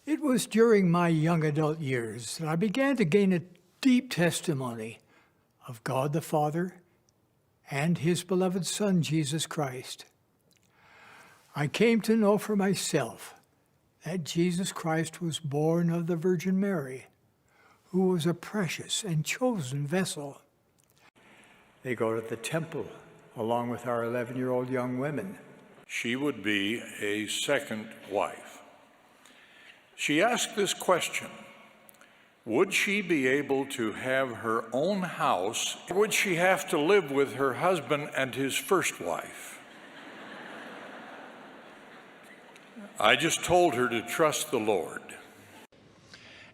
It was during my young adult years that I began to gain a deep testimony of God the Father and His beloved Son, Jesus Christ. I came to know for myself that Jesus Christ was born of the Virgin Mary, who was a precious and chosen vessel. They go to the temple along with our 11-year-old young women. She would be a second wife. She asked this question: would she be able to have her own house? Or would she have to live with her husband and his first wife? I just told her to trust the Lord.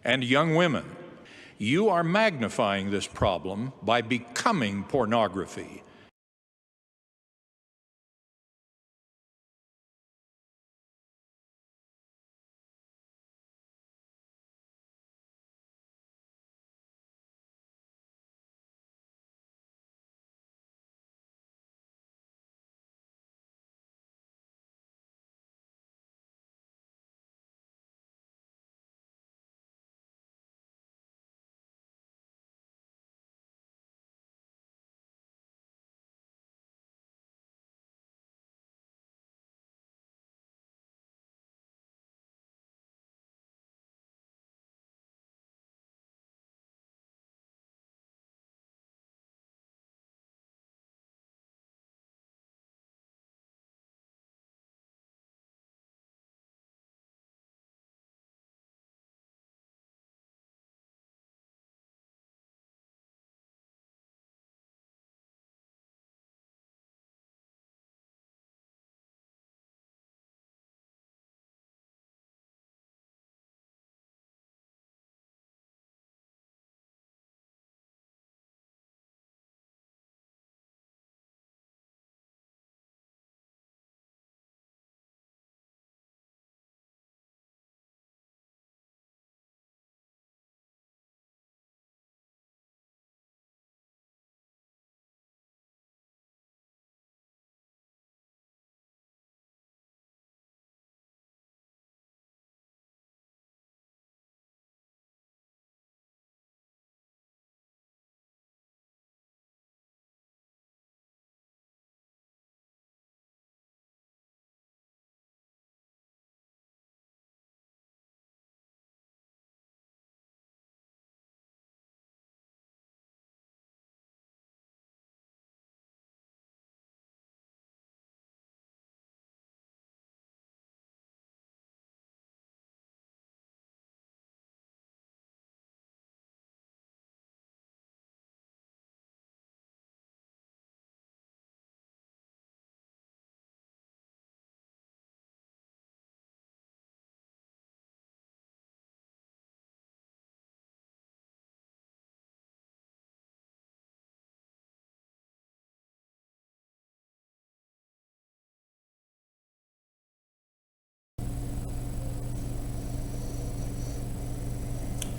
And young women, you are magnifying this problem by becoming pornography.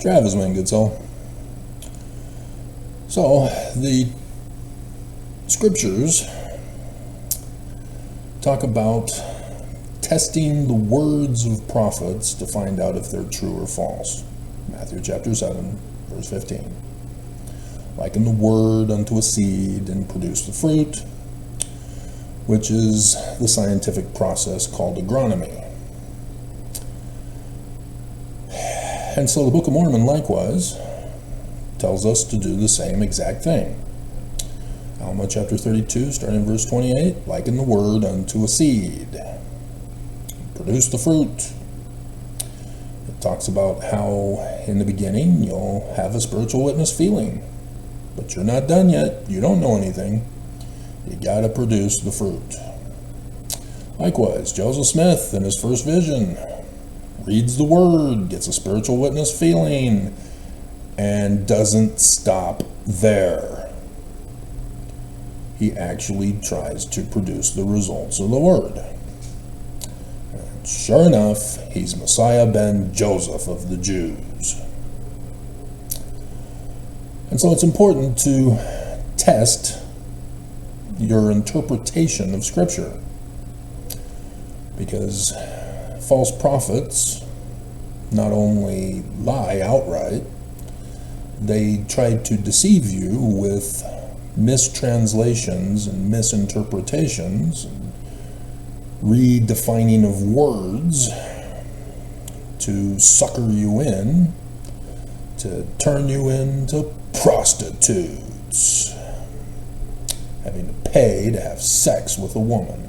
Travis, man, good soul. So, the scriptures talk about testing the words of prophets to find out if they're true or false. Matthew chapter 7, verse 15. Liken the word unto a seed and produce the fruit, which is the scientific process called agronomy. And so the Book of Mormon likewise tells us to do the same exact thing. Alma chapter 32, starting in verse 28, liken the word unto a seed. Produce the fruit. It talks about how in the beginning you'll have a spiritual witness feeling, but you're not done yet. You don't know anything. You got to produce the fruit. Likewise, Joseph Smith in his first vision reads the word, gets a spiritual witness feeling, and doesn't stop there. He actually tries to produce the results of the word. And sure enough, he's Messiah ben Joseph of the Jews. And so it's important to test your interpretation of Scripture, because false prophets not only lie outright, they try to deceive you with mistranslations and misinterpretations, and redefining of words to sucker you in, to turn you into prostitutes, having to pay to have sex with a woman.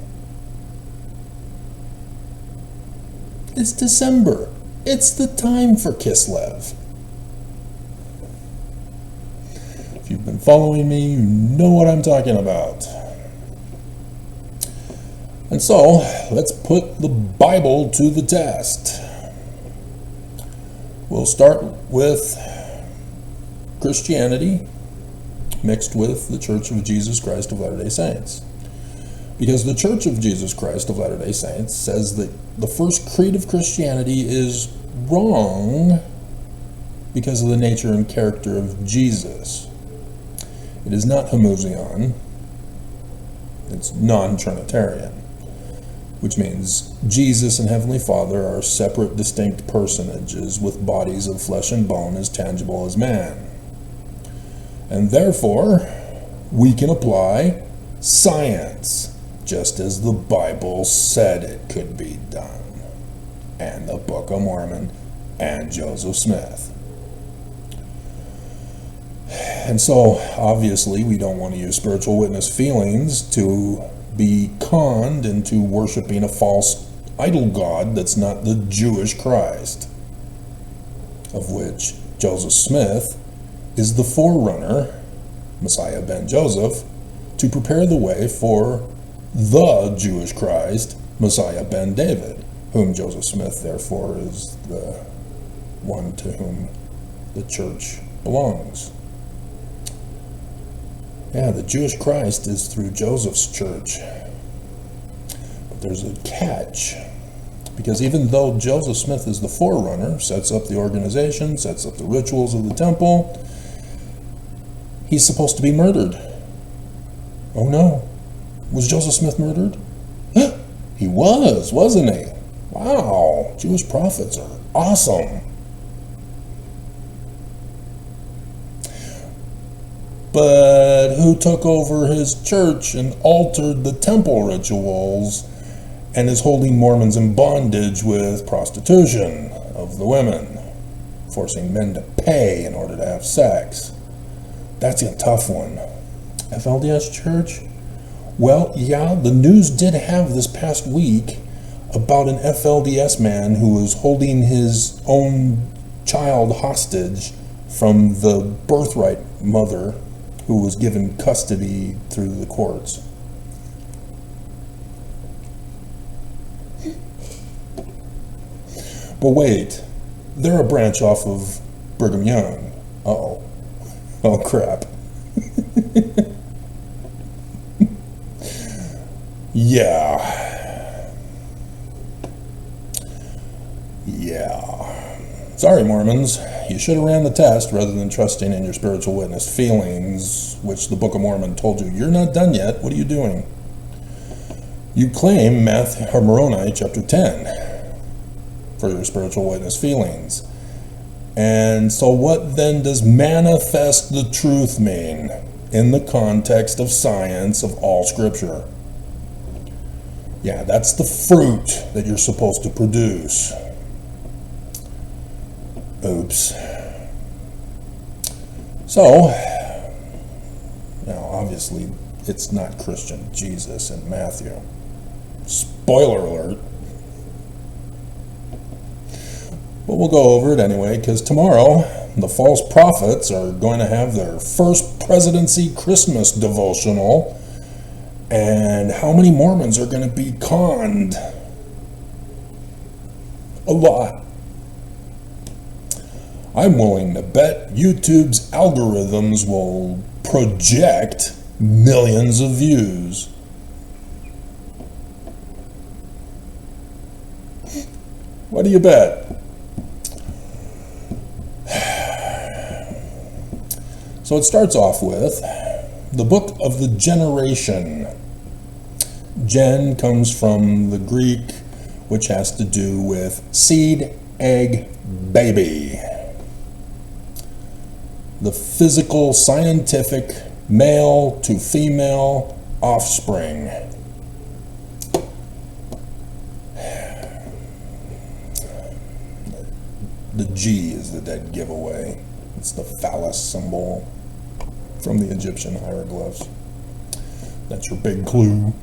It's December. It's the time for Kislev. If you've been following me, you know what I'm talking about. And so, let's put the Bible to the test. We'll start with Christianity mixed with the Church of Jesus Christ of Latter-day Saints. Because the Church of Jesus Christ of Latter-day Saints says that the first creed of Christianity is wrong because of the nature and character of Jesus. It is not homoousion, it's non-Trinitarian, which means Jesus and Heavenly Father are separate, distinct personages with bodies of flesh and bone as tangible as man. And therefore, we can apply science, just as the Bible said it could be done, and the Book of Mormon, and Joseph Smith. And so, obviously, we don't want to use spiritual witness feelings to be conned into worshiping a false idol god that's not the Jewish Christ, of which Joseph Smith is the forerunner, Messiah ben Joseph, to prepare the way for the Jewish Christ, Messiah ben David, whom Joseph Smith, therefore, is the one to whom the church belongs. Yeah, the Jewish Christ is through Joseph's church. But there's a catch. Because even though Joseph Smith is the forerunner, sets up the organization, sets up the rituals of the temple, he's supposed to be murdered. Oh no. Was Joseph Smith murdered? He was, wasn't he? Wow. Jewish prophets are awesome. But who took over his church and altered the temple rituals and is holding Mormons in bondage with prostitution of the women, forcing men to pay in order to have sex? That's a tough one. FLDS Church? Well, yeah, the news did have this past week about an FLDS man who was holding his own child hostage from the birthright mother who was given custody through the courts. But wait, they're a branch off of Brigham Young. Uh-oh. Oh, crap. Yeah. Sorry, Mormons. You should have ran the test rather than trusting in your spiritual witness feelings, which the Book of Mormon told you, you're not done yet. What are you doing? You claim Moroni chapter 10 for your spiritual witness feelings. And so what then does manifest the truth mean in the context of science of all Scripture? Yeah, that's the fruit that you're supposed to produce. Oops. So, now obviously it's not Christian Jesus in Matthew. Spoiler alert. But we'll go over it anyway, because tomorrow the false prophets are going to have their first presidency Christmas devotional. And how many Mormons are going to be conned? A lot. I'm willing to bet YouTube's algorithms will project millions of views. What do you bet? So it starts off with the book of the generation. Gen comes from the Greek, which has to do with seed egg baby. The physical, scientific, male to female offspring. The G is the dead giveaway. It's the phallus symbol from the Egyptian hieroglyphs. That's your big clue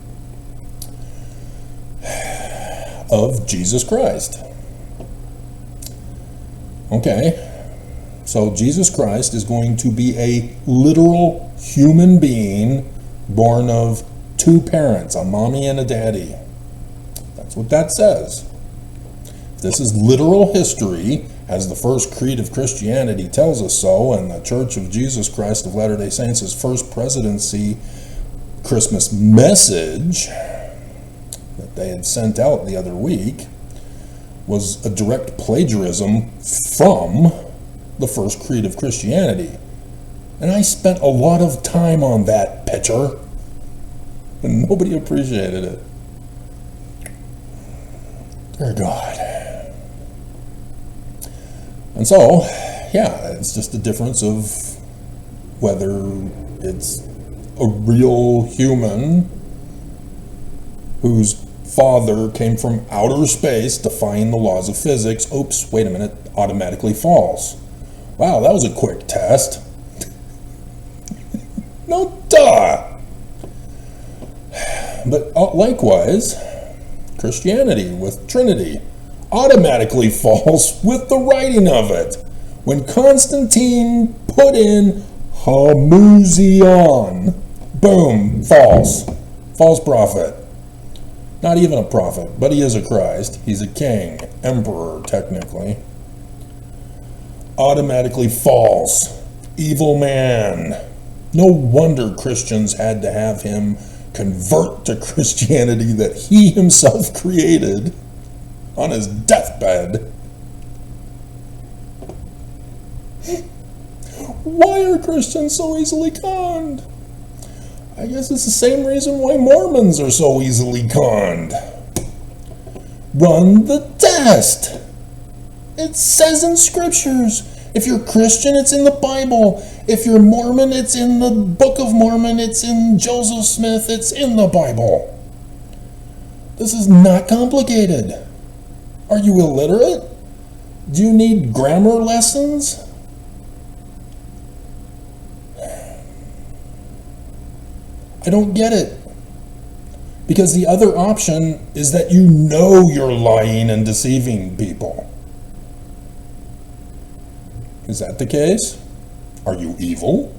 of Jesus Christ. Okay, so Jesus Christ is going to be a literal human being born of two parents, a mommy and a daddy. That's what that says. This is literal history, as the first creed of Christianity tells us so, and the Church of Jesus Christ of Latter-day Saints' first presidency Christmas message that they had sent out the other week was a direct plagiarism from the first creed of Christianity. And I spent a lot of time on that picture, and nobody appreciated it. Dear God. And so, yeah, it's just a difference of whether it's a real human whose father came from outer space defying the laws of physics. Oops, wait a minute, automatically false. Wow, that was a quick test. No, duh. But likewise, Christianity with Trinity automatically false with the writing of it. When Constantine put in Hamuzion, boom, false. False prophet. Not even a prophet, but he is a Christ. He's a king, emperor, technically. Automatically false. Evil man. No wonder Christians had to have him convert to Christianity that he himself created on his deathbed. Why are Christians so easily conned? I guess it's the same reason why Mormons are so easily conned. Run the test. It says in scriptures. If you're Christian, it's in the Bible. If you're Mormon, it's in the Book of Mormon. It's in Joseph Smith. It's in the Bible. This is not complicated. Are you illiterate? Do you need grammar lessons? I don't get it. Because the other option is that you know you're lying and deceiving people. Is that the case? Are you evil?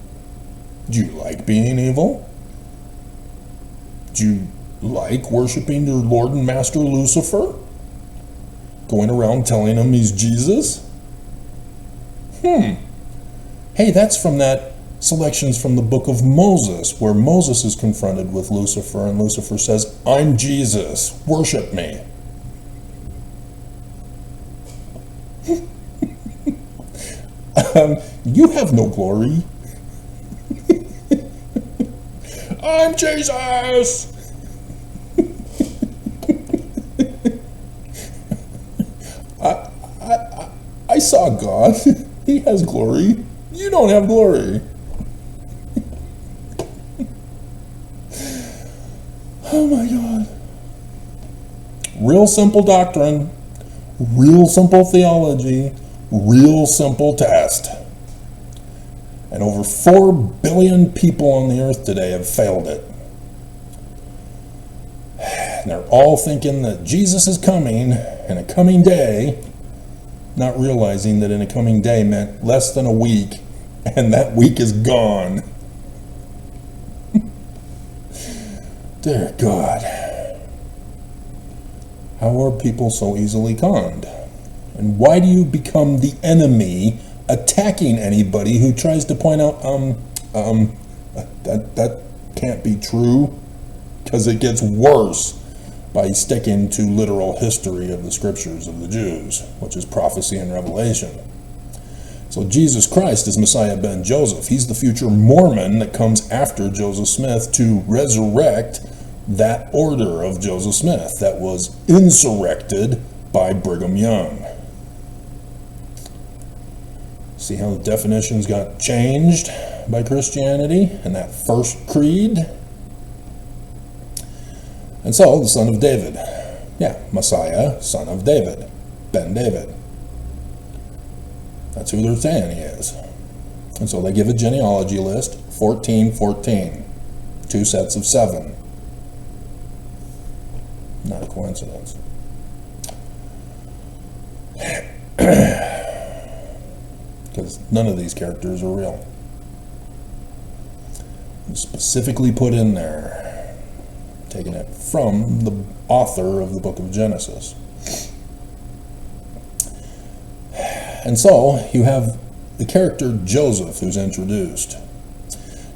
Do you like being evil? Do you like worshiping your Lord and Master Lucifer? Going around telling him he's Jesus? Hey, that's from that selections from the book of Moses, where Moses is confronted with Lucifer, and Lucifer says, I'm Jesus, worship me. You have no glory. I'm Jesus. I saw God. He has glory. You don't have glory. Oh my God. Real simple doctrine, real simple theology, real simple test. And over 4 billion people on the earth today have failed it. And they're all thinking that Jesus is coming in a coming day, not realizing that in a coming day meant less than a week, and that week is gone. Dear God. How are people so easily conned? And why do you become the enemy attacking anybody who tries to point out, that can't be true? Because it gets worse by sticking to literal history of the scriptures of the Jews, which is prophecy and revelation. So Jesus Christ is Messiah ben Joseph. He's the future Mormon that comes after Joseph Smith to resurrect that order of Joseph Smith that was insurrected by Brigham Young. See how the definitions got changed by Christianity in that first creed? And so, the son of David. Yeah, Messiah, son of David. Ben David. That's who they're saying he is. And so they give a genealogy list, 1414. 2 sets of 7. Not a coincidence. Because none of these characters are real. Specifically put in there, taking it from the author of the book of Genesis. And so you have the character Joseph who's introduced.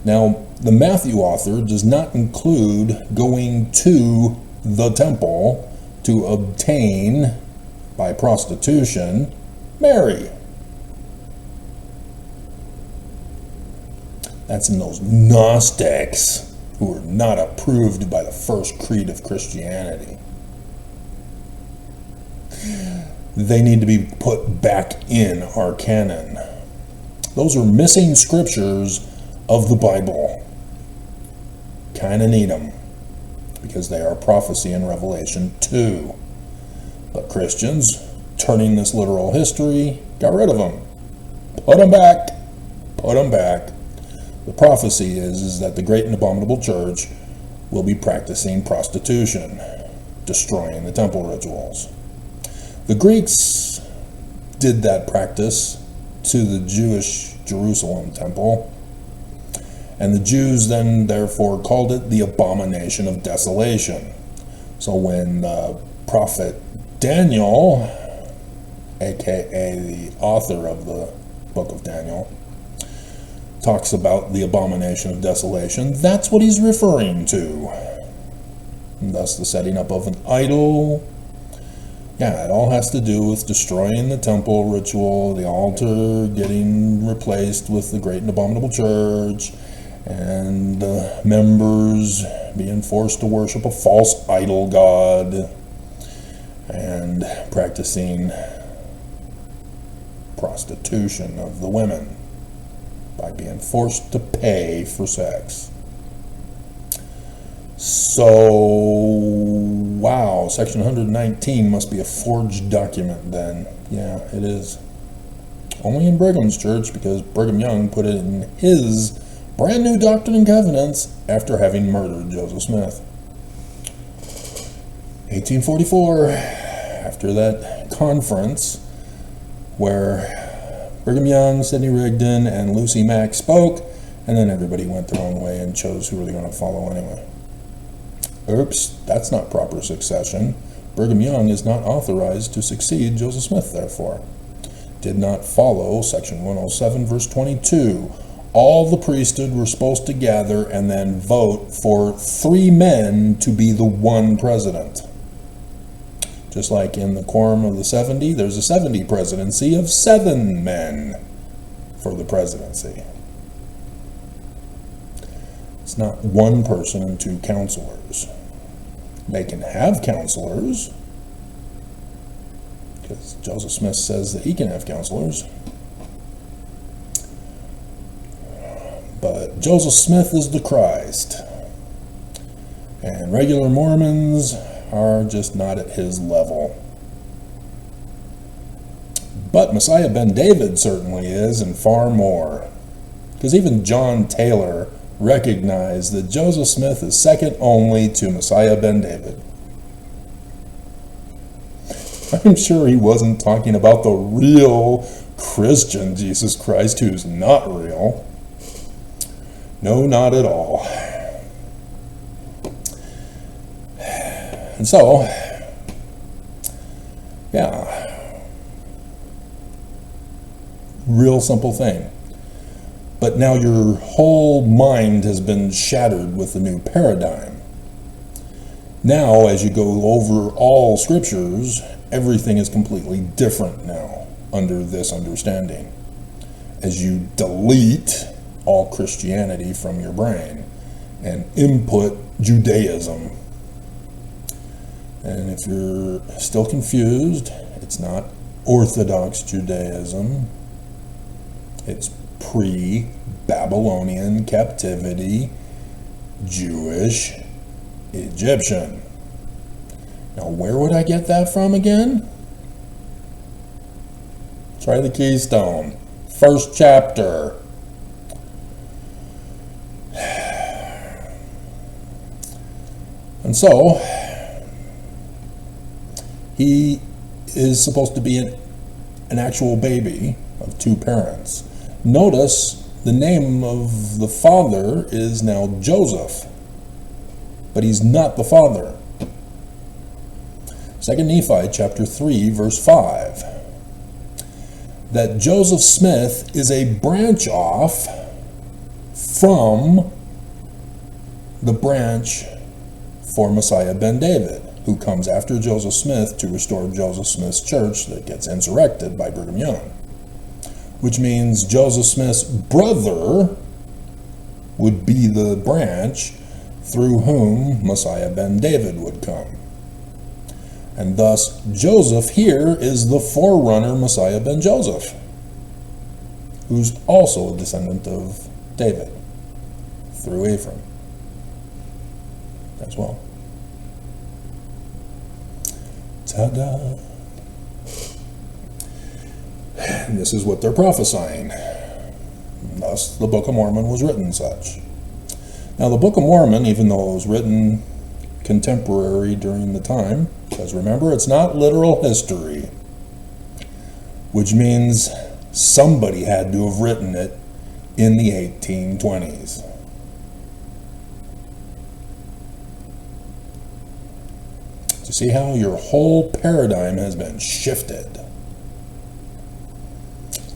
Now, the Matthew author does not include going to the temple to obtain, by prostitution, Mary. That's in those Gnostics who are not approved by the first creed of Christianity. They need to be put back in our canon. Those are missing scriptures of the Bible. Kind of need them, because they are prophecy in Revelation 2. But Christians, turning this literal history, got rid of them. Put them back. Put them back. The prophecy is that the great and abominable church will be practicing prostitution, destroying the temple rituals. The Greeks did that practice to the Jewish Jerusalem temple, and the Jews then therefore called it the abomination of desolation. So when the prophet Daniel, aka the author of the book of Daniel, talks about the abomination of desolation, that's what he's referring to. And thus the setting up of an idol. Yeah, it all has to do with destroying the temple ritual, the altar getting replaced with the great and abominable church, and the members being forced to worship a false idol god, and practicing prostitution of the women by being forced to pay for sex. So, wow, section 119 must be a forged document then. Yeah, it is. Only in Brigham's church, because Brigham Young put it in his brand new Doctrine and Covenants after having murdered Joseph Smith. 1844, after that conference where Brigham Young, Sidney Rigdon, and Lucy Mack spoke, and then everybody went their own way and chose who were they going to follow anyway. Oops, that's not proper succession. Brigham Young is not authorized to succeed Joseph Smith, therefore. Did not follow section 107, verse 22. All the priesthood were supposed to gather and then vote for 3 men to be the one president. Just like in the Quorum of the 70, there's a 70 presidency of 7 men for the presidency. It's not 1 person and 2 counselors. They can have counselors, because Joseph Smith says that he can have counselors. But Joseph Smith is the Christ, and regular Mormons are just not at his level. But Messiah Ben David certainly is, and far more. Because even John Taylor recognized that Joseph Smith is second only to Messiah Ben David. I'm sure he wasn't talking about the real Christian Jesus Christ, who's not real. No, not at all. And so, yeah, real simple thing. But now your whole mind has been shattered with the new paradigm. Now, as you go over all scriptures, everything is completely different now under this understanding. As you delete all Christianity from your brain and input Judaism. And if you're still confused, it's not Orthodox Judaism. It's pre-Babylonian captivity, Jewish, Egyptian. Now, where would I get that from again? Try the Keystone. First chapter. And so, he is supposed to be an actual baby of two parents. Notice the name of the father is now Joseph, but he's not the father. 2 Nephi chapter 3, verse 5. That Joseph Smith is a branch off from the branch for Messiah ben David, who comes after Joseph Smith to restore Joseph Smith's church that gets insurrected by Brigham Young. Which means Joseph Smith's brother would be the branch through whom Messiah ben David would come. And thus, Joseph here is the forerunner Messiah ben Joseph, who's also a descendant of David through Ephraim as well. Ta-da! And this is what they're prophesying. Thus, the Book of Mormon was written such. Now, the Book of Mormon, even though it was written contemporary during the time, because remember, it's not literal history, which means somebody had to have written it in the 1820s. To see how your whole paradigm has been shifted.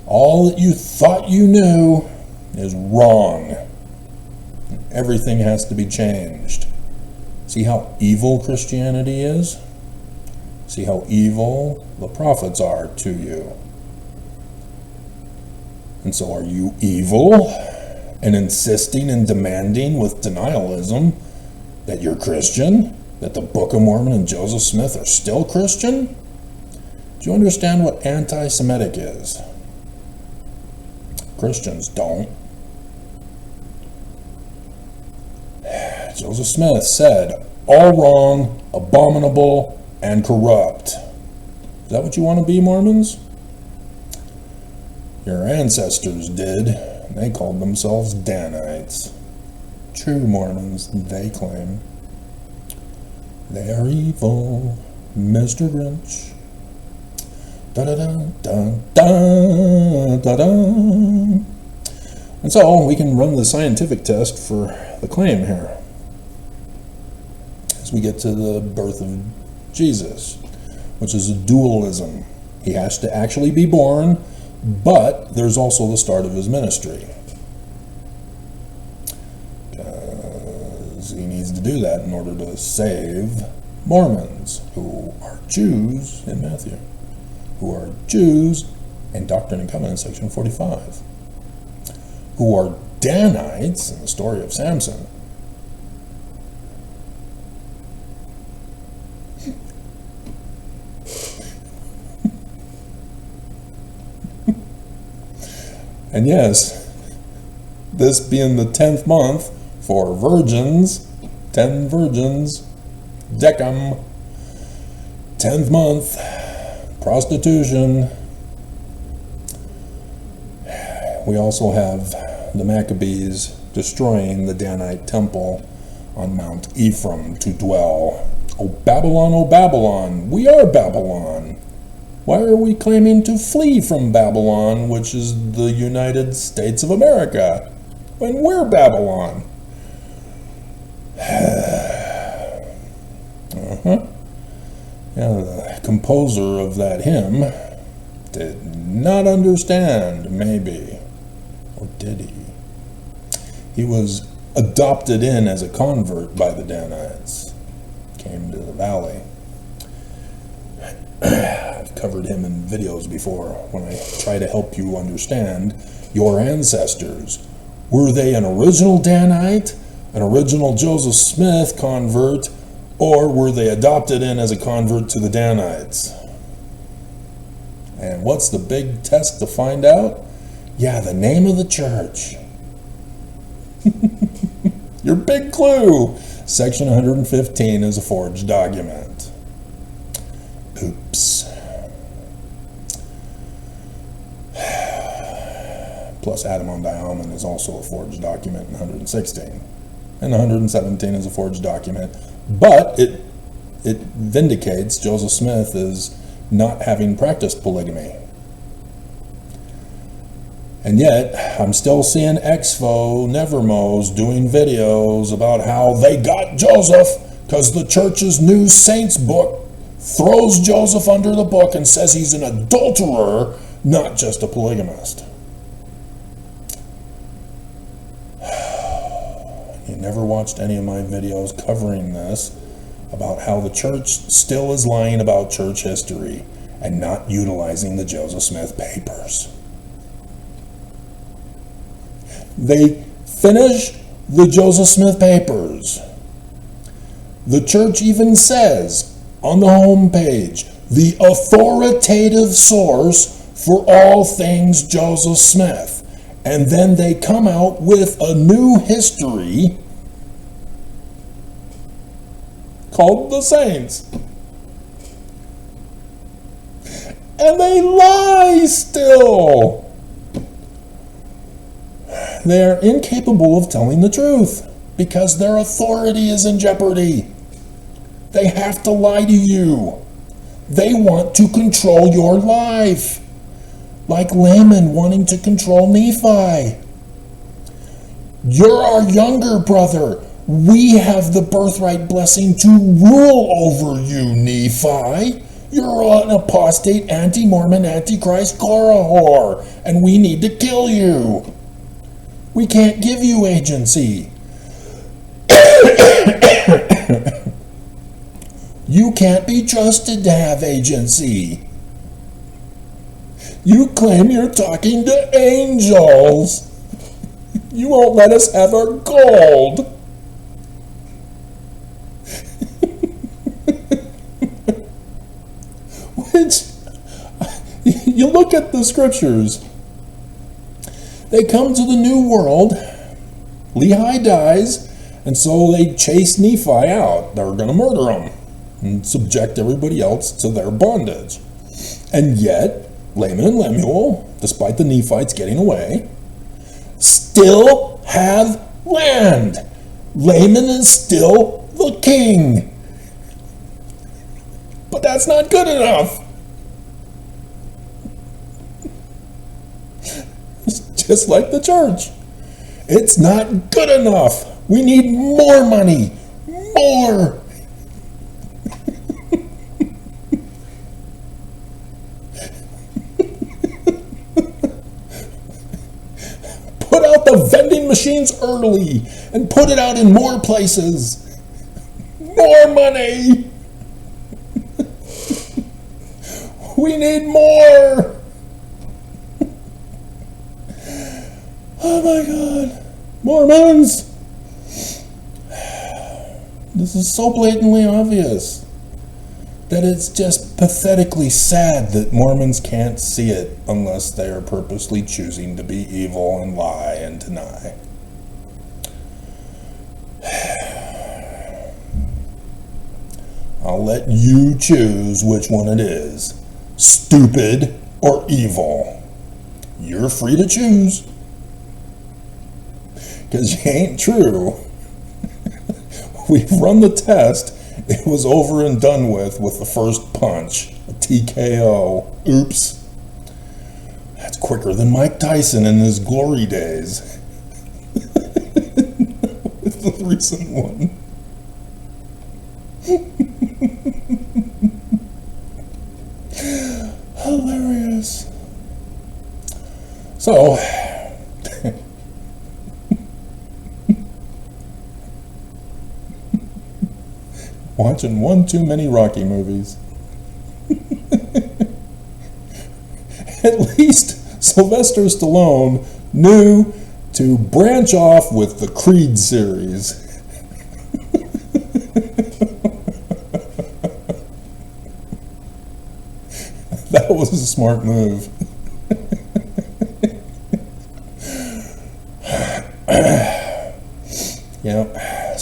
All that you thought you knew is wrong. Everything has to be changed. See how evil Christianity is? See how evil the prophets are to you. And so are you evil and insisting and demanding with denialism that you're Christian? That the Book of Mormon and Joseph Smith are still Christian? Do you understand what anti-Semitic is? Christians don't. Joseph Smith said, all wrong, abominable, and corrupt. Is that what you want to be, Mormons? Your ancestors did. They called themselves Danites. True Mormons, they claim. They are evil, Mr. Grinch. Da-da-da-da-da-da-da. And so we can run the scientific test for the claim here as we get to the birth of Jesus, which is a dualism. He has to actually be born, but there's also the start of his ministry. Because he needs to do that in order to save Mormons, who are Jews in Matthew, who are Jews in Doctrine and Covenants, section 45, who are Danites in the story of Samson. And yes, this being the 10th month for virgins, 10 virgins, Decem, 10th month, prostitution. We also have the Maccabees destroying the Danite temple on Mount Ephraim to dwell. O Babylon, we are Babylon. Why are we claiming to flee from Babylon, which is the United States of America, when we're Babylon? Yeah, the composer of that hymn did not understand, maybe. Or did he? He was adopted in as a convert by the Danites. Came to the valley. I've covered him in videos before when I try to help you understand your ancestors. Were they an original Danite, an original Joseph Smith convert, or were they adopted in as a convert to the Danites? And what's the big test to find out? Yeah, the name of the church. Your big clue. Section 115 is a forged document. Oops. Plus Adam Diamond is also a forged document in 116. And 117 is a forged document. But it vindicates Joseph Smith as not having practiced polygamy. And yet, I'm still seeing Exfo Nevermos doing videos about how they got Joseph because the church's new saints book throws Joseph under the book and says he's an adulterer, not just a polygamist. You never watched any of my videos covering this, about how the church still is lying about church history and not utilizing the Joseph Smith papers. They finish the Joseph Smith papers. The church even says on the home page, the authoritative source for all things Joseph Smith. And then they come out with a new history called the Saints. And they lie still. They are incapable of telling the truth because their authority is in jeopardy. They have to lie to you. They want to control your life, like Laman wanting to control Nephi. You're our younger brother. We have the birthright blessing to rule over you, Nephi. You're an apostate, anti-Mormon, antichrist, Korah whore, and we need to kill you. We can't give you agency. You can't be trusted to have agency. You claim you're talking to angels. You won't let us have our gold. Which, you look at the scriptures. They come to the new world. Lehi dies, and so they chase Nephi out. They're going to murder him and subject everybody else to their bondage. And yet, Laman and Lemuel, despite the Nephites getting away, still have land. Laman is still the king. But that's not good enough. It's just like the church. It's not good enough. We need more money. More. Put out the vending machines early and put it out in more places. More money. We need more. Oh my God. Mormons. This is so blatantly obvious that it's just pathetically sad that Mormons can't see it unless they are purposely choosing to be evil and lie and deny. I'll let you choose which one it is, stupid or evil. You're free to choose. Because you ain't true. We've run the test. It was over and done with the first punch. A TKO. Oops. That's quicker than Mike Tyson in his glory days. With the recent one. Hilarious. So, watching one too many Rocky movies. At least Sylvester Stallone knew to branch off with the Creed series. That was a smart move.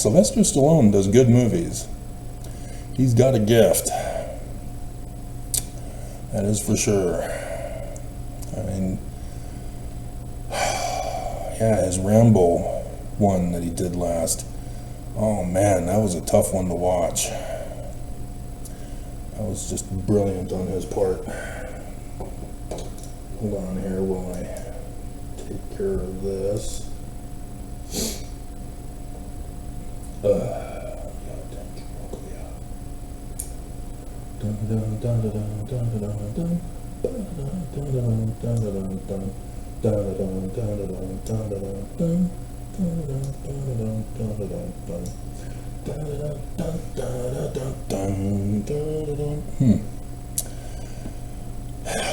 Sylvester Stallone does good movies. He's got a gift. That is for sure. I mean, yeah, his Rambo one that he did last. Oh man, that was a tough one to watch. That was just brilliant on his part. Hold on here while I take care of this.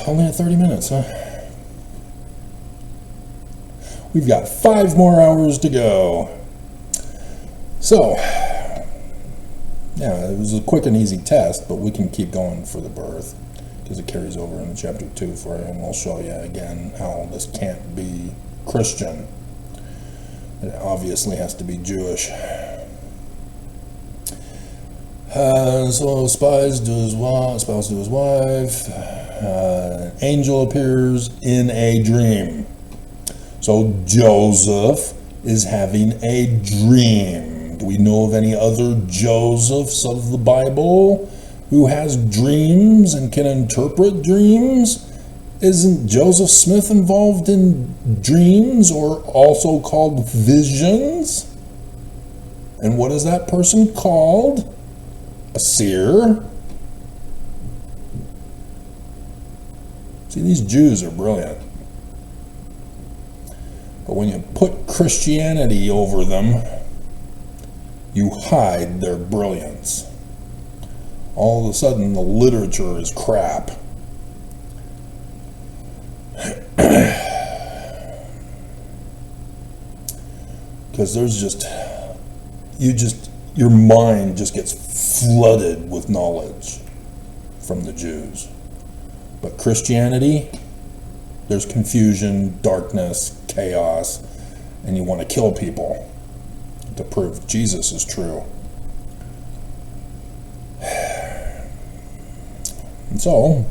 Only at 30 minutes, huh? We've got 5 more hours to go. So, yeah, it was a quick and easy test, but we can keep going for the birth because it carries over into chapter 2 for you, and we'll show you again how this can't be Christian. It obviously has to be Jewish. So spouse to his wife. Angel appears in a dream. So Joseph is having a dream. Do we know of any other Josephs of the Bible who has dreams and can interpret dreams? Isn't Joseph Smith involved in dreams, or also called visions? And what is that person called? A seer? See, these Jews are brilliant. But when you put Christianity over them, you hide their brilliance. All of a sudden, the literature is crap. Because there's your mind just gets flooded with knowledge from the Jews. But Christianity, there's confusion, darkness, chaos, and you want to kill people to prove Jesus is true. And so,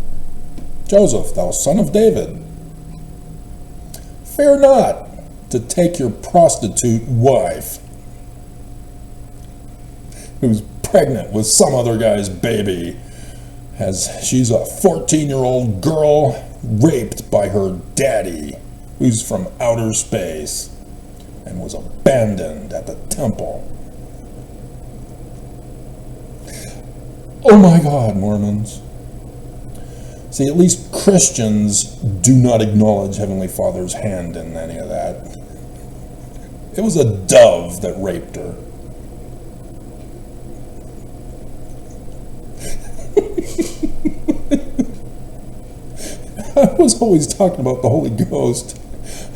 Joseph, thou son of David, fear not to take your prostitute wife, who's pregnant with some other guy's baby, as she's a 14-year-old girl raped by her daddy, who's from outer space and was abandoned at the temple. Oh my God, Mormons. See, at least Christians do not acknowledge Heavenly Father's hand in any of that. It was a dove that raped her. I was always talking about the Holy Ghost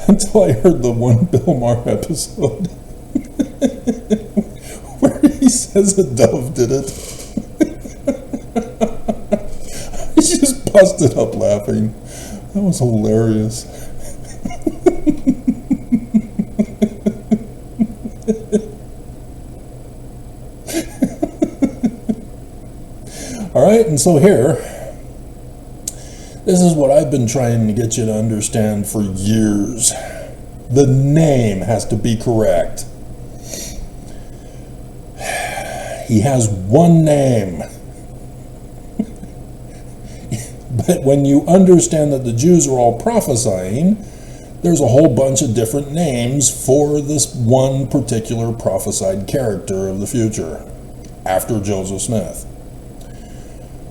until I heard the one Bill Maher episode where he says a dove did it. I just busted up laughing. That was hilarious. All right, and so here, this is what I've been trying to get you to understand for years. The name has to be correct. He has one name. But when you understand that the Jews are all prophesying, there's a whole bunch of different names for this one particular prophesied character of the future, after Joseph Smith.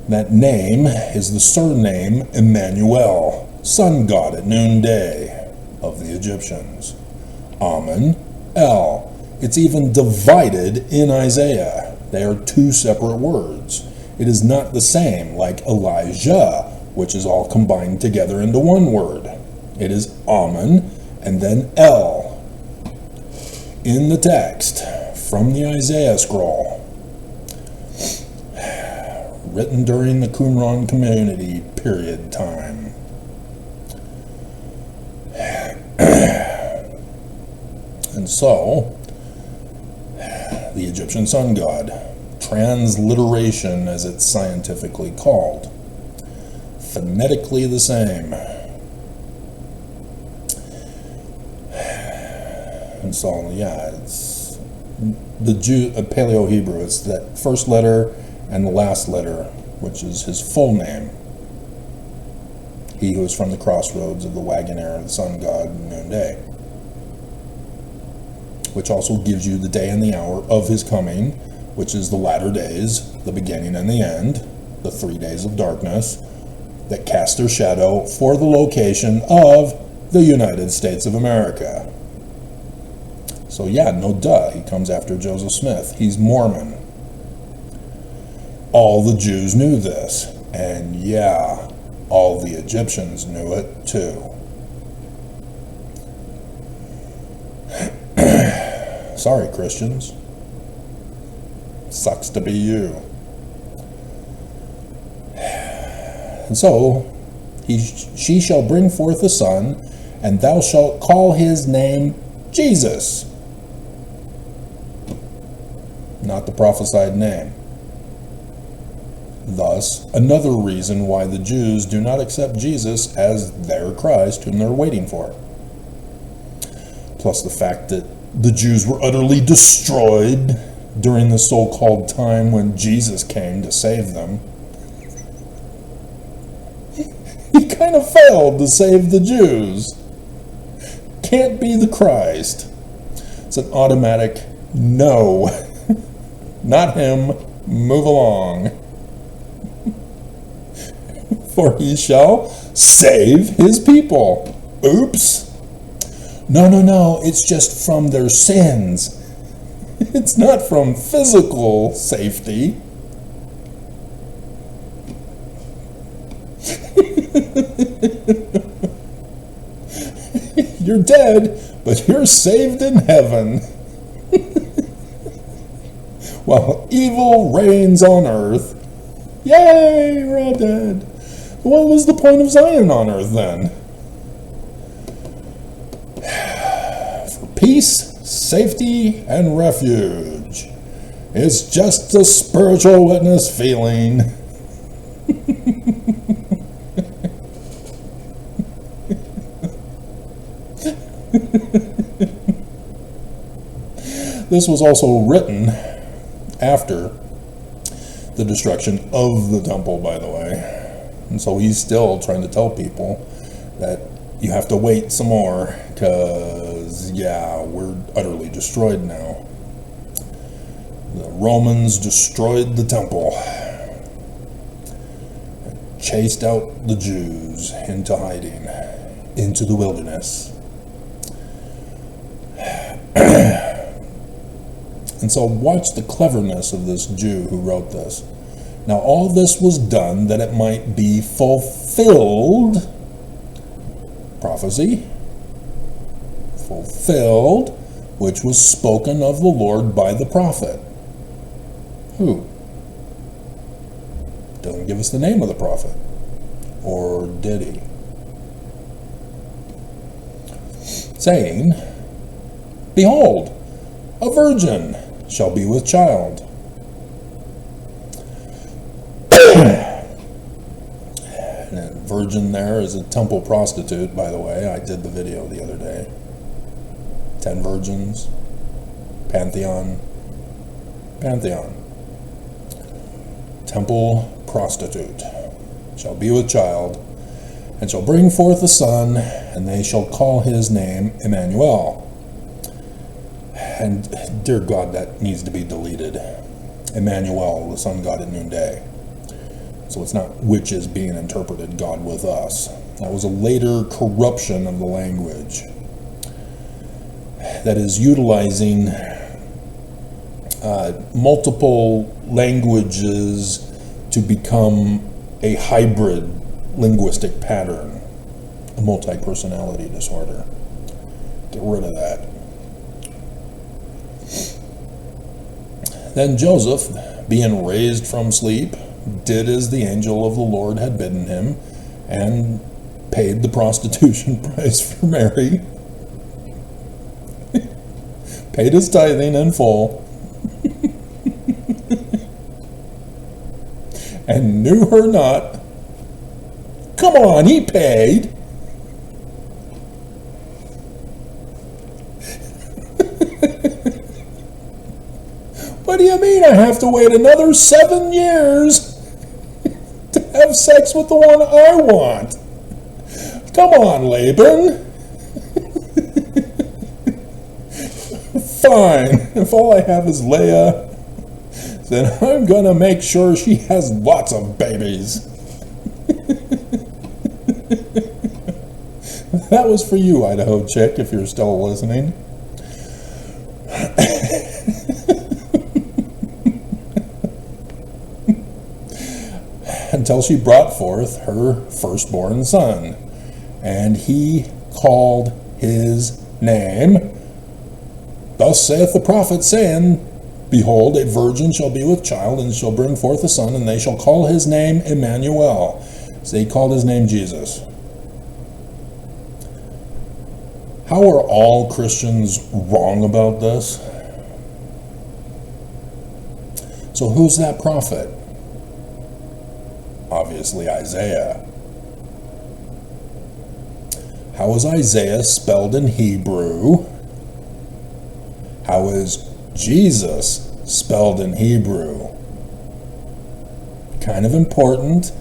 That name is the surname Emmanuel, sun god at noonday of the Egyptians. Amen, El. It's even divided in Isaiah. They are 2 separate words. It is not the same like Elijah, which is all combined together into one word. It is Amen and then El. In the text from the Isaiah scroll, written during the Qumran community period time. And so, the Egyptian sun god. Transliteration, as it's scientifically called. Phonetically the same. And so, yeah, it's the Paleo-Hebrew. It's that first letter and the last letter, which is his full name. He who is from the crossroads of the Wagoner, the sun god, noonday. Which also gives you the day and the hour of his coming, which is the latter days, the beginning and the end, the 3 days of darkness, that cast their shadow for the location of the United States of America. So yeah, no duh, he comes after Joseph Smith. He's Mormon. All the Jews knew this, and yeah, all the Egyptians knew it too. Sorry, Christians. Sucks to be you. And so, she shall bring forth a son, and thou shalt call his name Jesus. Not the prophesied name. Thus, another reason why the Jews do not accept Jesus as their Christ whom they're waiting for. Plus the fact that the Jews were utterly destroyed during the so-called time when Jesus came to save them. He kind of failed to save the Jews. Can't be the Christ. It's an automatic no. Not him. Move along. For he shall save his people. Oops. No, it's just from their sins. It's not from physical safety. You're dead, but you're saved in heaven. While evil reigns on earth. Yay, we're all dead. What was the point of Zion on earth then? For peace, safety, and refuge. It's just a spiritual witness feeling. This was also written after the destruction of the temple, by the way. And so he's still trying to tell people that you have to wait some more, because, yeah, we're utterly destroyed now. The Romans destroyed the temple, chased out the Jews into hiding, into the wilderness. And so watch the cleverness of this Jew who wrote this. Now all this was done that it might be fulfilled, prophecy, fulfilled, which was spoken of the Lord by the prophet. Who? Doesn't give us the name of the prophet. Or did he? Saying, behold, a virgin shall be with child. And virgin there is a temple prostitute, by the way. I did the video the other day. 10 virgins. Pantheon. Temple prostitute shall be with child, and shall bring forth a son, and they shall call his name Emmanuel. And dear God, that needs to be deleted. Emmanuel, the sun god at noonday. So it's not witches being interpreted, God with us. That was a later corruption of the language that is utilizing multiple languages to become a hybrid linguistic pattern, a multi-personality disorder. Get rid of that. Then Joseph, being raised from sleep, did as the angel of the Lord had bidden him, and paid the prostitution price for Mary. Paid his tithing in full. And knew her not. Come on, he paid. What do you mean I have to wait another 7 years to have sex with the one I want? Come on, Laban. Fine, if all I have is Leah, then I'm gonna make sure she has lots of babies. That was for you, Idaho chick, if you're still listening. Until she brought forth her firstborn son, and he called his name, thus saith the prophet, saying, Behold, a virgin shall be with child, and shall bring forth a son, and they shall call his name Emmanuel. So he called his name Jesus. How are all Christians wrong about this? So who's that prophet? Obviously Isaiah. How is Isaiah spelled in Hebrew? How is Jesus spelled in Hebrew? Kind of important,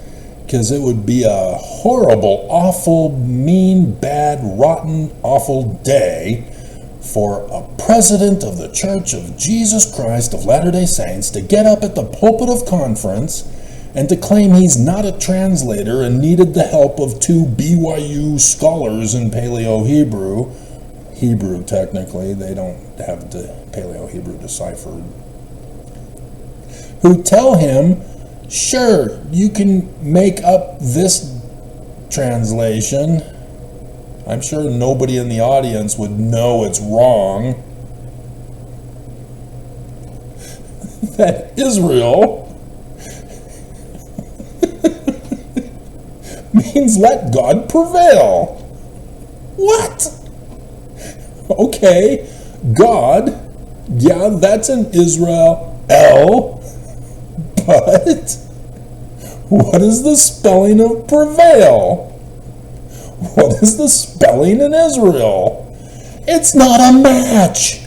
because it would be a horrible, awful, mean, bad, rotten, awful day for a president of the Church of Jesus Christ of Latter-day Saints to get up at the pulpit of conference and to claim he's not a translator and needed the help of 2 BYU scholars in Paleo-Hebrew. Hebrew, technically, they don't have the Paleo-Hebrew deciphered, who tell him, sure, you can make up this translation. I'm sure nobody in the audience would know it's wrong. That Israel means let God prevail. What? Okay, God, yeah, that's in Israel, but what is the spelling of prevail? What is the spelling in Israel? It's not a match.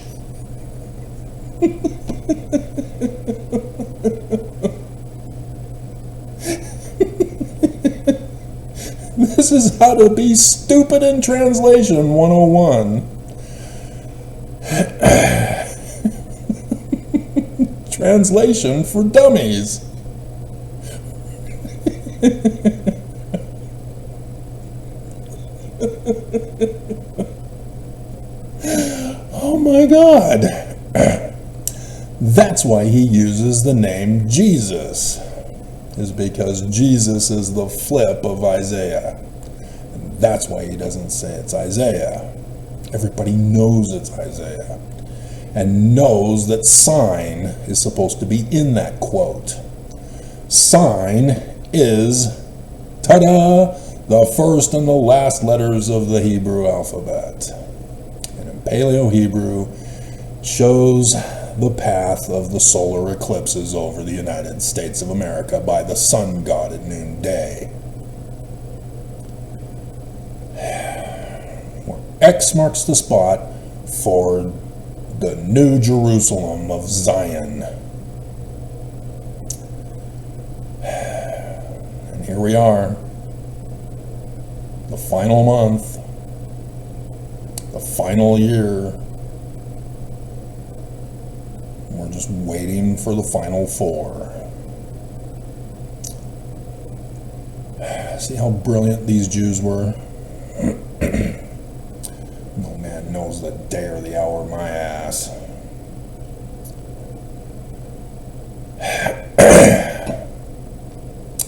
This is how to be stupid in translation 101. Translation for dummies. Oh my God. That's why he uses the name Jesus, is because Jesus is the flip of Isaiah. And that's why he doesn't say it's Isaiah. Everybody knows it's Isaiah and knows that sign is supposed to be in that quote. Sign is, ta-da, the first and the last letters of the Hebrew alphabet. And in Paleo-Hebrew, shows the path of the solar eclipses over the United States of America by the sun god at noonday. Where X marks the spot for the New Jerusalem of Zion. And here we are, the final month, the final year. We're just waiting for the final 4. See how brilliant these Jews were? No man knows the day or the hour of my ass.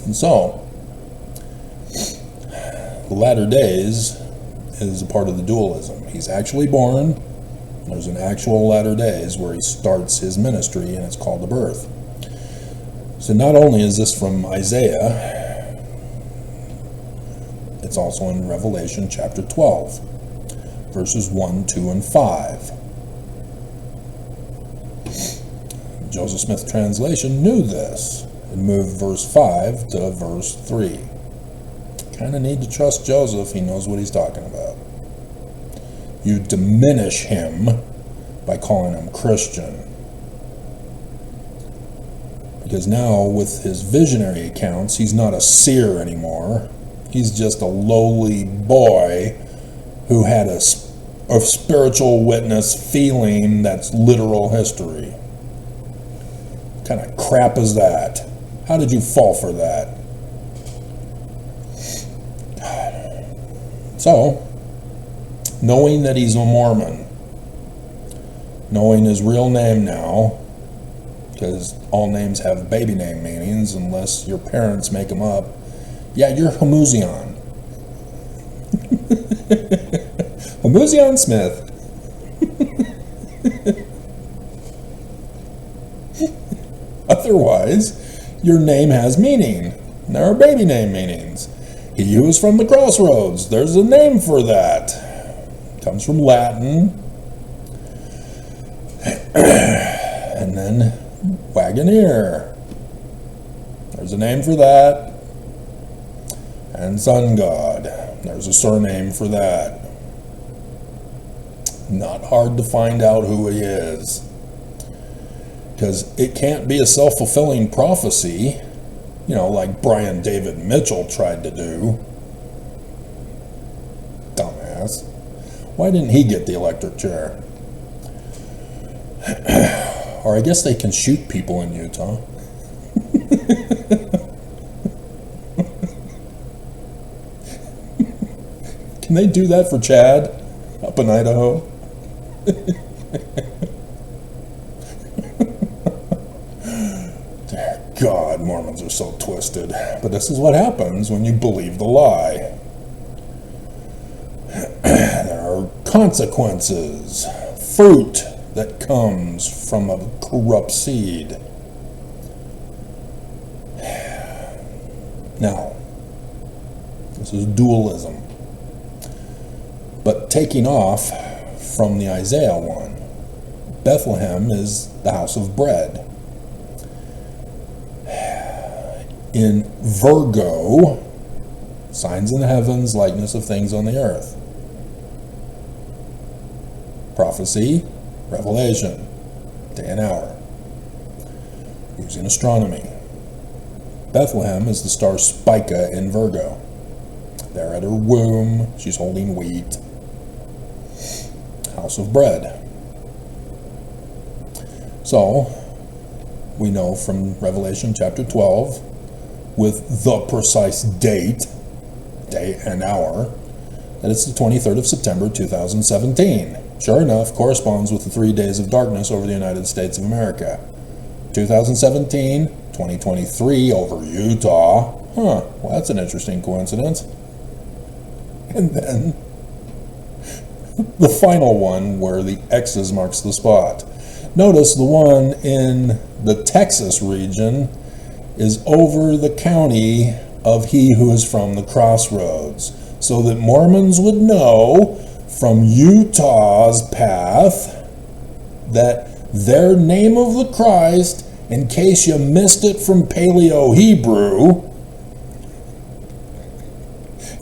And so, the latter days is a part of the dualism. He's actually born. There's an actual latter days where he starts his ministry, and it's called the birth. So not only is this from Isaiah, it's also in Revelation chapter 12, verses 1, 2, and 5. Joseph Smith translation knew this. It moved verse 5 to verse 3. Kind of need to trust Joseph. He knows what he's talking about. You diminish him by calling him Christian. Because now, with his visionary accounts, he's not a seer anymore. He's just a lowly boy who had a spiritual witness feeling that's literal history. What kind of crap is that? How did you fall for that? So, knowing that he's a Mormon, knowing his real name now, because all names have baby name meanings unless your parents make them up. Yeah, you're Hamuzion. Hamuzion Smith. Otherwise, your name has meaning. There are baby name meanings. He who is from the crossroads, there's a name for that. It comes from Latin. And then Wagoneer. There's a name for that. And Sun God. There's a surname for that. Not hard to find out who he is. Because it can't be a self-fulfilling prophecy, like Brian David Mitchell tried to do. Dumbass. Why didn't he get the electric chair? Or I guess they can shoot people in Utah. Can they do that for Chad up in Idaho? Dear God, Mormons are so twisted. But this is what happens when you believe the lie. There are consequences. Fruit that comes from a corrupt seed. Now, this is dualism. But taking off from the Isaiah one, Bethlehem is the house of bread. In Virgo, signs in the heavens, likeness of things on the earth. Prophecy, revelation, day and hour. Using astronomy. Bethlehem is the star Spica in Virgo. There at her womb, she's holding wheat. House of bread. So, we know from Revelation chapter 12, with the precise date, day and hour, that it's the 23rd of September 2017. Sure enough, corresponds with the 3 days of darkness over the United States of America. 2017, 2023 over Utah. Well, that's an interesting coincidence. And then the final one where the X's marks the spot. Notice the one in the Texas region is over the county of he who is from the crossroads, so that Mormons would know from Utah's path that their name of the Christ, in case you missed it from Paleo-Hebrew,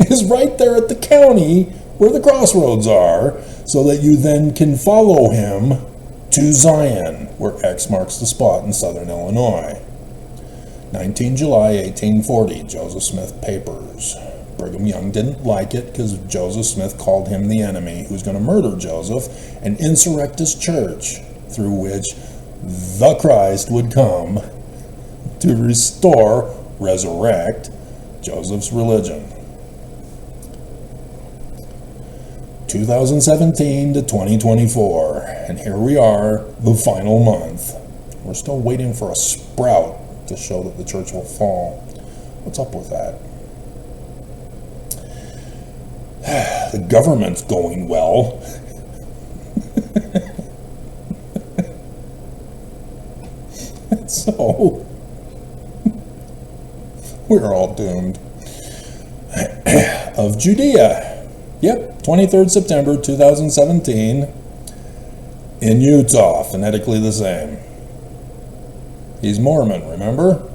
is right there at the county where the crossroads are, so that you then can follow him to Zion, where X marks the spot in southern Illinois. 19 July 1840, Joseph Smith Papers. Brigham Young didn't like it because Joseph Smith called him the enemy who's going to murder Joseph and insurrect his church, through which the Christ would come to restore, resurrect Joseph's religion. 2017 to 2024, and here we are, the final month. We're still waiting for a sprout to show that the church will fall. What's up with that? The government's going well. So, we're all doomed. Of Judea. Yep, 23rd September 2017 in Utah, phonetically the same. He's Mormon, remember?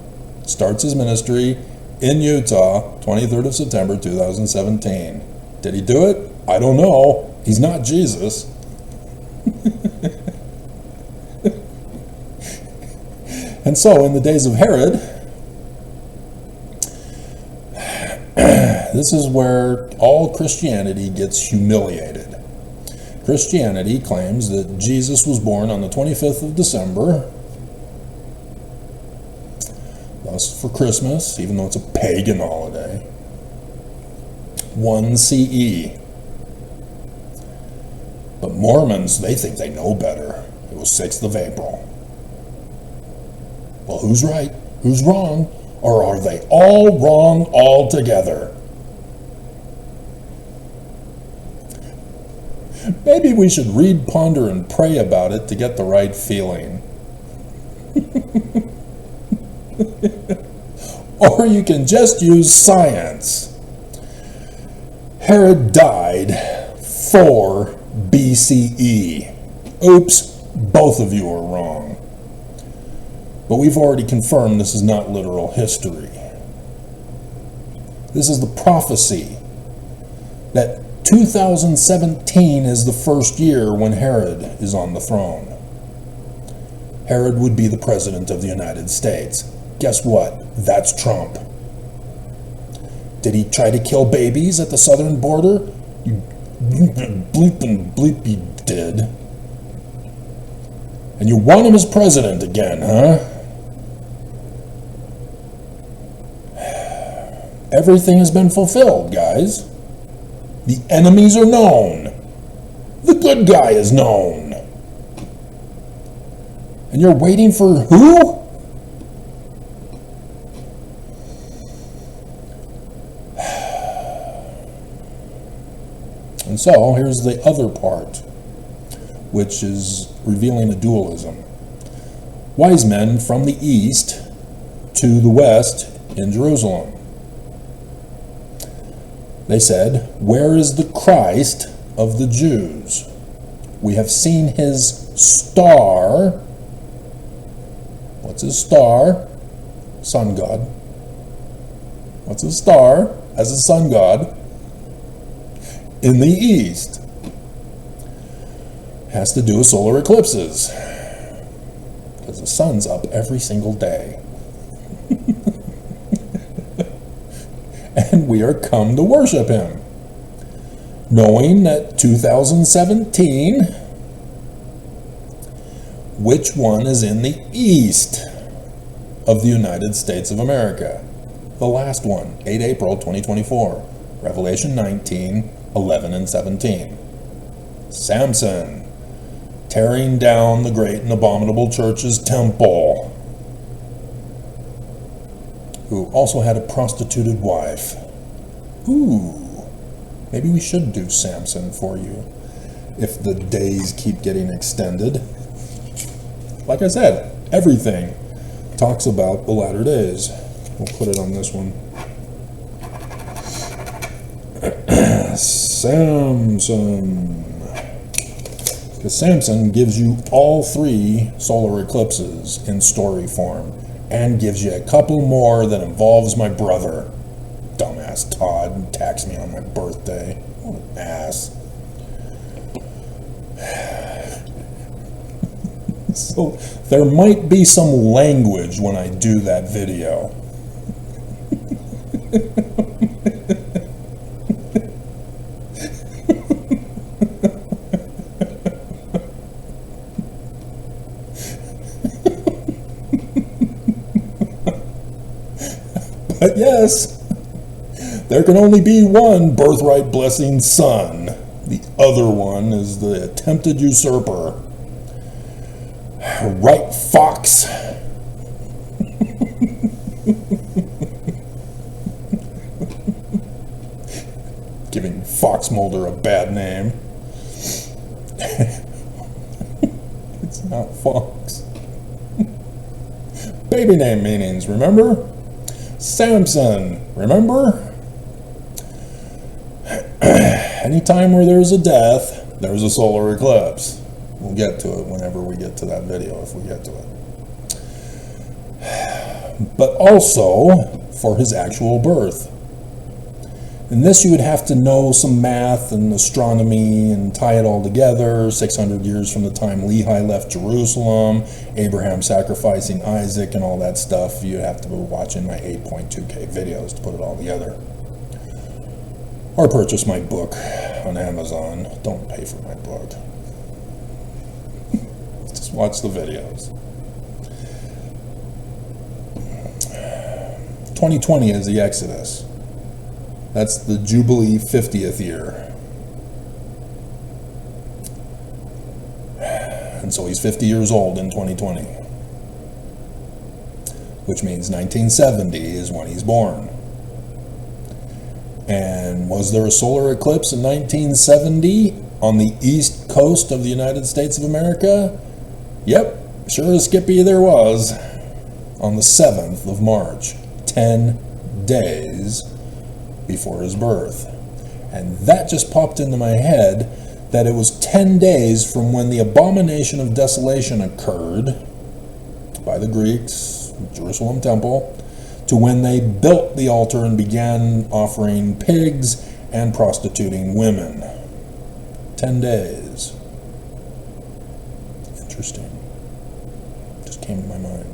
Starts his ministry in Utah, 23rd of September, 2017. Did he do it? I don't know. He's not Jesus. And so, in the days of Herod, this is where all Christianity gets humiliated. Christianity claims that Jesus was born on the 25th of December, thus for Christmas, even though it's a pagan holiday, 1 CE. But Mormons, they think they know better. It was 6th of April. Well, who's right? Who's wrong? Or are they all wrong altogether? Maybe we should read, ponder, and pray about it to get the right feeling. Or you can just use science. Herod died 4 BCE. Oops, both of you are wrong. But we've already confirmed this is not literal history. This is the prophecy that 2017 is the first year when Herod is on the throne. Herod would be the president of the United States. Guess what? That's Trump. Did he try to kill babies at the southern border? You bleep and bleep he did. And you want him as president again, huh? Everything has been fulfilled, guys. The enemies are known. The good guy is known. And you're waiting for who? And so, here's the other part, which is revealing a dualism. Wise men from the east to the west in Jerusalem. They said, "Where is the Christ of the Jews? We have seen his star." What's his star? Sun god. What's his star? As a sun god. In the east. Has to do with solar eclipses. Because the sun's up every single day. And we are come to worship him. Knowing that 2017, which one is in the east of the United States of America? The last one, 8 April 2024, Revelation 19, 11 and 17. Samson, tearing down the great and abominable church's temple, who also had a prostituted wife. Ooh, maybe we should do Samson for you if the days keep getting extended. Like I said, everything talks about the latter days. We'll put it on this one. Samson. Because Samson gives you all 3 solar eclipses in story form, and gives you a couple more that involves my brother. Dumbass Todd taxed me on my birthday. What an ass. So there might be some language when I do that video. But yes, there can only be one birthright blessing son. The other one is the attempted usurper. Right, Fox? Giving Fox Mulder a bad name. It's not Fox. Baby name meanings, remember? Samson, remember? Anytime where there's a death, there's a solar eclipse. We'll get to it whenever we get to that video, if we get to it. but also for his actual birth. In this you would have to know some math and astronomy and tie it all together. 600 years from the time Lehi left Jerusalem, Abraham sacrificing Isaac and all that stuff. You'd have to be watching my 8.2K videos to put it all together. Or purchase my book on Amazon. Don't pay for my book. Just watch the videos. 2020 is the Exodus. That's the Jubilee 50th year. And so he's 50 years old in 2020. Which means 1970 is when he's born. And was there a solar eclipse in 1970 on the east coast of the United States of America? Yep, sure as Skippy there was. On the 7th of March, 10 days before his birth. And that just popped into my head that it was 10 days from when the abomination of desolation occurred by the Greeks, Jerusalem temple, to when they built the altar and began offering pigs and prostituting women. 10 days. Interesting. Just came to my mind.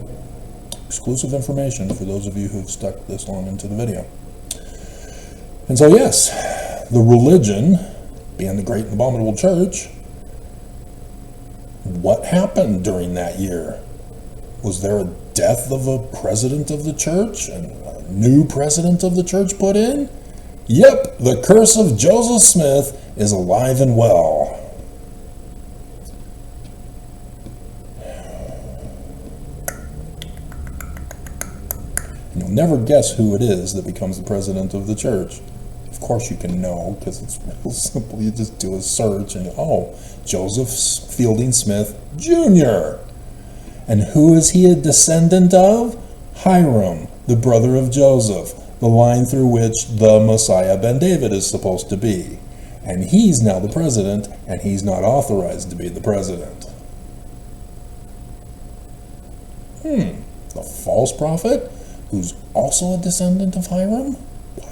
Exclusive information for those of you who've stuck this long into the video. And so yes, the religion, being the great and abominable church, what happened during that year? Was there a death of a president of the church and a new president of the church put in? Yep, the curse of Joseph Smith is alive and well. You'll never guess who it is that becomes the president of the church. Of course you can know, because it's real simple. You just do a search and, oh, Joseph Fielding Smith Jr. And who is he a descendant of? Hiram, the brother of Joseph, the line through which the Messiah ben David is supposed to be. And he's now the president, and he's not authorized to be the president. The false prophet, who's also a descendant of Hiram? Wow.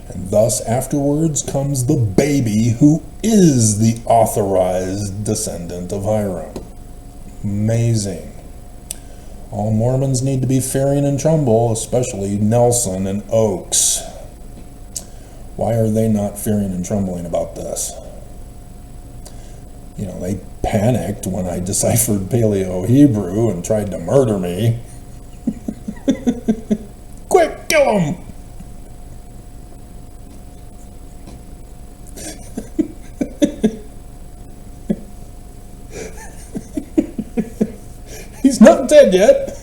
And thus afterwards comes the baby who is the authorized descendant of Hiram. Amazing. All Mormons need to be fearing and tremble, especially Nelson and Oaks. Why are they not fearing and trembling about this? You know, they panicked when I deciphered Paleo-Hebrew and tried to murder me. Quick, kill him! He's not dead yet.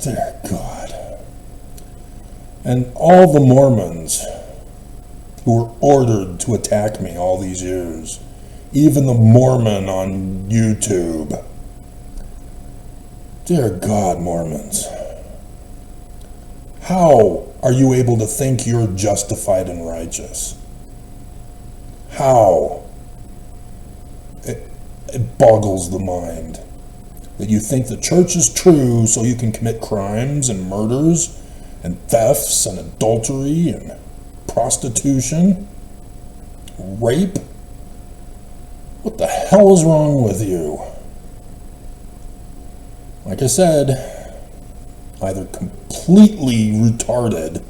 Dear God. And all the Mormons who were ordered to attack me all these years, even the Mormon on YouTube. Dear God, Mormons, how are you able to think you're justified and righteous? How? It boggles the mind that you think the church is true so you can commit crimes and murders and thefts and adultery and prostitution, rape. What the hell is wrong with you? Like I said, either completely retarded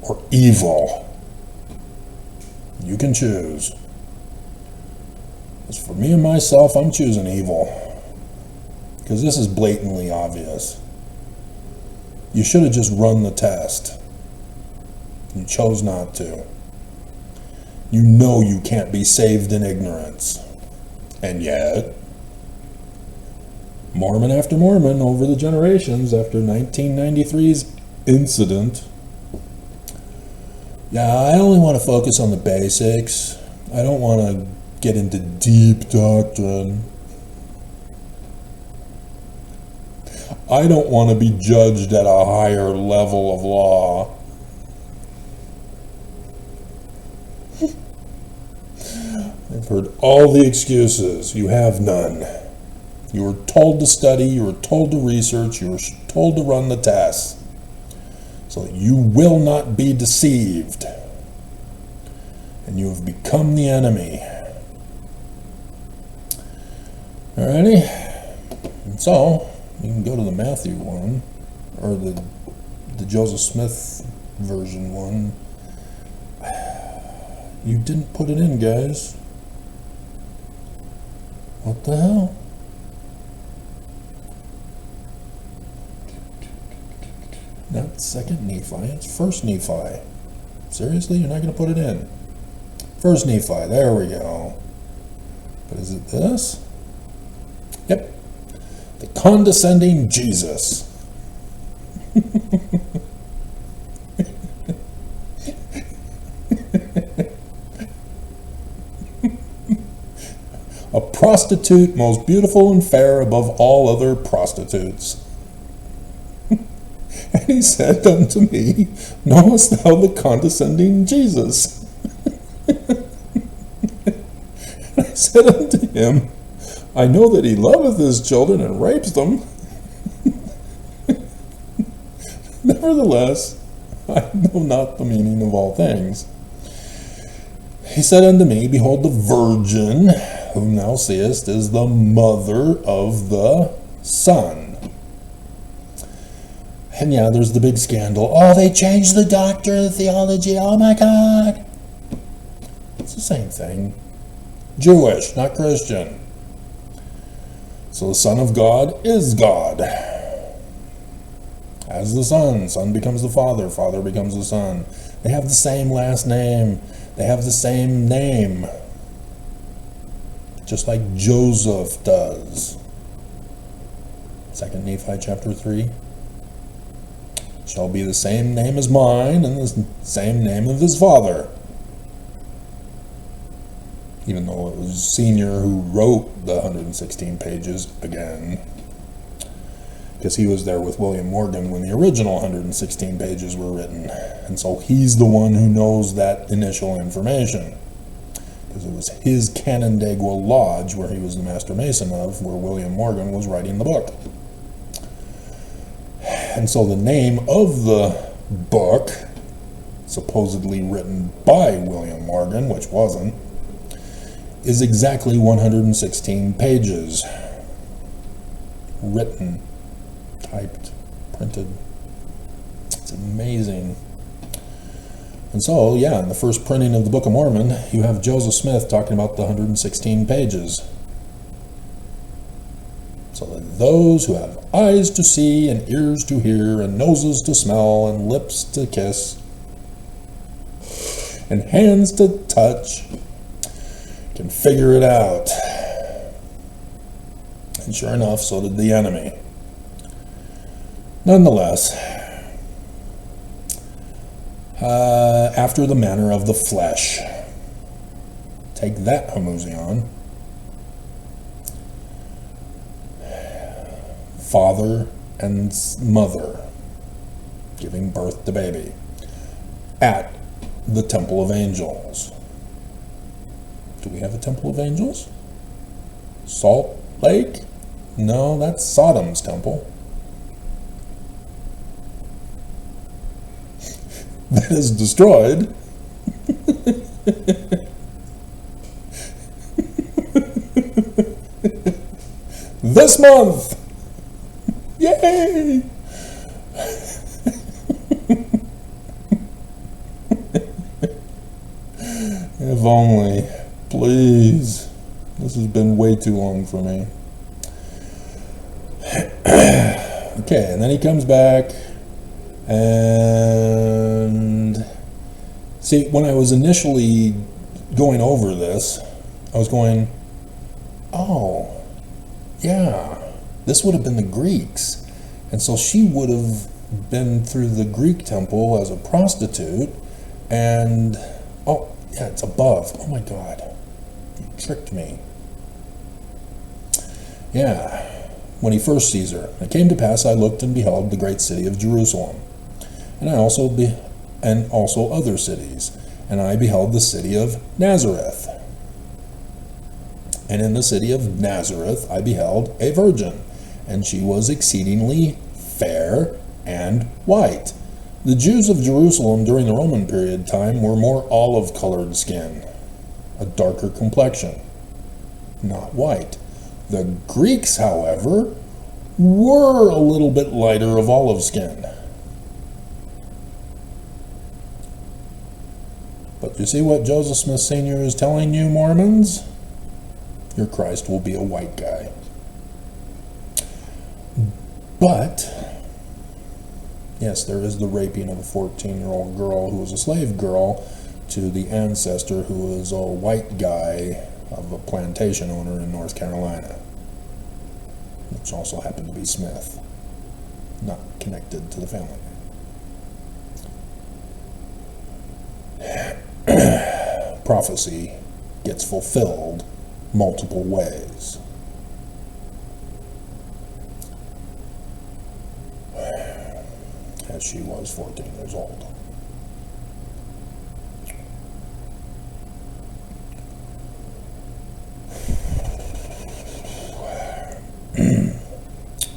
or evil. You can choose. As for me and myself, I'm choosing evil. Because this is blatantly obvious. You should have just run the test. You chose not to. You know you can't be saved in ignorance. And yet, Mormon after Mormon over the generations after 1993's incident. Yeah, I only want to focus on the basics. I don't want to get into deep doctrine. I don't want to be judged at a higher level of law. I've heard all the excuses. You have none. You were told to study, you were told to research, you were told to run the tests, so that you will not be deceived. And you have become the enemy. Alrighty? And so, you can go to the Matthew one, or the Joseph Smith version one. You didn't put it in, guys. What the hell? Not second Nephi, it's first Nephi. Seriously? You're not going to put it in? First Nephi, there we go. But is it this? Yep. The condescending Jesus. A prostitute most beautiful and fair above all other prostitutes. And he said unto me, knowest thou the condescending Jesus? And I said unto him, I know that he loveth his children and rapes them. Nevertheless, I know not the meaning of all things. He said unto me, behold, the virgin whom thou seest is the mother of the Son. And yeah, there's the big scandal. Oh, they changed the doctrine of theology. Oh my God. It's the same thing. Jewish, not Christian. So the Son of God is God. As the Son, Son becomes the Father, Father becomes the Son. They have the same last name. They have the same name. Just like Joseph does. 2 Nephi chapter 3. Shall be the same name as mine and the same name of his father. Even though it was Senior who wrote the 116 pages again. Because he was there with William Morgan when the original 116 pages were written. And so he's the one who knows that initial information. Because it was his Canandaigua Lodge, where he was the master mason of, where William Morgan was writing the book. And so the name of the book, supposedly written by William Morgan, which wasn't, is exactly 116 pages. Written, typed, printed. It's amazing. And so, yeah, in the first printing of the Book of Mormon, you have Joseph Smith talking about the 116 pages. So that those who have eyes to see and ears to hear and noses to smell and lips to kiss and hands to touch can figure it out. And sure enough, so did the enemy. Nonetheless, after the manner of the flesh. Take that, homoousion. Father and mother giving birth to baby at the Temple of Angels. Do we have a Temple of Angels? Salt Lake? No, that's Sodom's temple. That is destroyed. This month! Yay! If only. Please. This has been way too long for me. Okay, and then he comes back, and see, when I was initially going over this, I was going, oh, yeah, this would have been the Greeks. And so she would have been through the Greek temple as a prostitute, and, oh, yeah, it's above. Oh my God, you tricked me. Yeah. When he first sees her, it came to pass, I looked and beheld the great city of Jerusalem, and also other cities, and I beheld the city of Nazareth. And in the city of Nazareth I beheld a virgin, and she was exceedingly fair and white. The Jews of Jerusalem during the Roman period time were more olive-colored skin, a darker complexion, not white. The Greeks, however, were a little bit lighter of olive skin. But you see what Joseph Smith Sr. is telling you, Mormons? Your Christ will be a white guy. But, yes, there is the raping of a 14-year-old girl who was a slave girl to the ancestor who was a white guy of a plantation owner in North Carolina, which also happened to be Smith, not connected to the family. Prophecy gets fulfilled multiple ways. As she was 14 years old.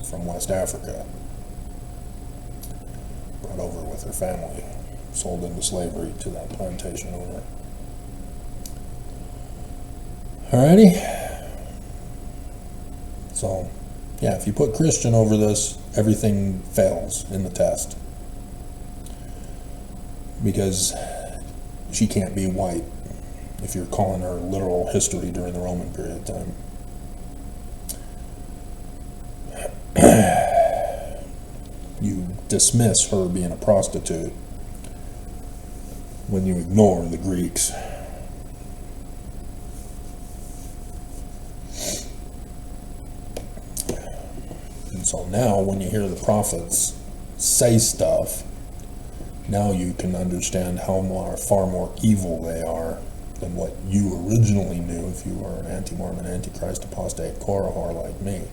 From West Africa. Brought over with her family. Sold into slavery to that plantation owner. Alrighty? So, yeah, if you put Christian over this, everything fails in the test. Because she can't be white if you're calling her literal history during the Roman period of time. You dismiss her being a prostitute when you ignore the Greeks. And so now when you hear the prophets say stuff, now you can understand how far more evil they are than what you originally knew if you were an anti-Mormon, anti-Christ, apostate, Korahor like me.